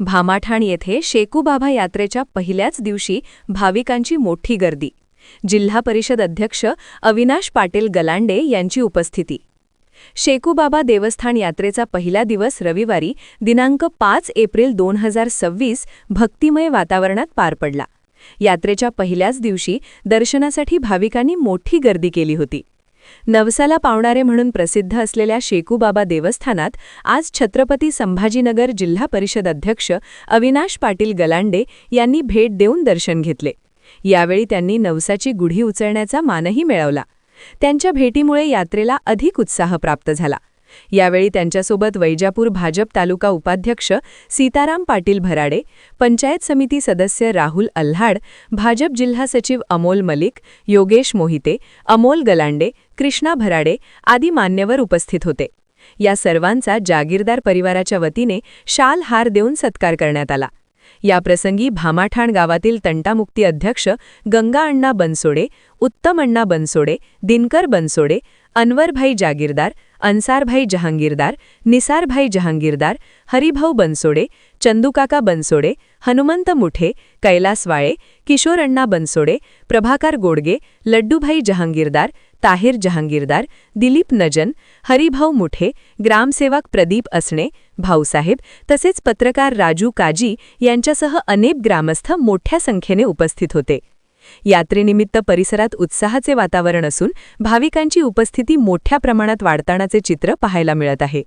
भामाठाण येथे शेकूबाबा यात्रेच्या पहिल्याच दिवशी भाविकांची मोठी गर्दी. जिल्हा परिषद अध्यक्ष अविनाश पाटील गलांडे यांची उपस्थिती. शेकूबाबा देवस्थान यात्रेचा पहिला दिवस रविवारी दिनांक 5 एप्रिल 2026 भक्तिमय वातावरणात पार पडला. यात्रेच्या पहिल्याच दिवशी दर्शनासाठी भाविकांनी मोठी गर्दी केली होती. नवसाला पावणारे म्हणून प्रसिद्ध असलेल्या शेकूबाबा देवस्थानात आज छत्रपती संभाजीनगर जिल्हा परिषद अध्यक्ष अविनाश पाटील गलांडे यांनी भेट देऊन दर्शन घेतले. यावेळी त्यांनी नवसाची गुढी उचलण्याचा मानही मिळवला. त्यांच्या भेटीमुळे यात्रेला अधिक उत्साह प्राप्त झाला. यावेळी त्यांच्यासोबत वैजापूर भाजप तालुका उपाध्यक्ष सीताराम पाटील भराडे, पंचायत समिती सदस्य राहुल अल्हाड, भाजप जिल्हा सचिव अमोल मलिक, योगेश मोहिते, अमोल गलांडे, कृष्णा भराडे आदी मान्यवर उपस्थित होते. या सर्वांचा जागीरदार परिवाराच्या वतीने शाल हार देऊन सत्कार करण्यात आला. याप्रसंगी भामाठाण गावातील तंटामुक्ती अध्यक्ष गंगा बनसोडे, उत्तम बनसोडे, दिनकर बनसोडे, अनवरभाई जागीरदार, अन्सारभाई जहांगीरदार, निसारभाई जहांगीरदार, हरिभाऊ बनसोडे, चंदूकाका बनसोडे, हनुमंत मुठे, कैलास वाळे, किशोर बनसोडे, प्रभाकर गोडगे, लड्डूभाई जहांगीरदार, ताहिर जहांगीरदार, दिलीप नजन, हरिभाऊ मुठे, ग्रामसेवक प्रदीप असणे, भाऊसाहेब तसेच पत्रकार राजू काजी यांच्यासह अनेक ग्रामस्थ मोठ्या संख्येने उपस्थित होते. यात्रेनिमित्त परिसरात उत्साहाचे वातावरण असून भाविकांची उपस्थिती मोठ्या प्रमाणात वाढतानाचे चित्र पाहायला मिळत आहे.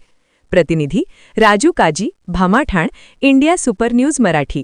प्रतिनिधी राजू काजी, भामाठाण, इंडिया सुपर न्यूज मराठी.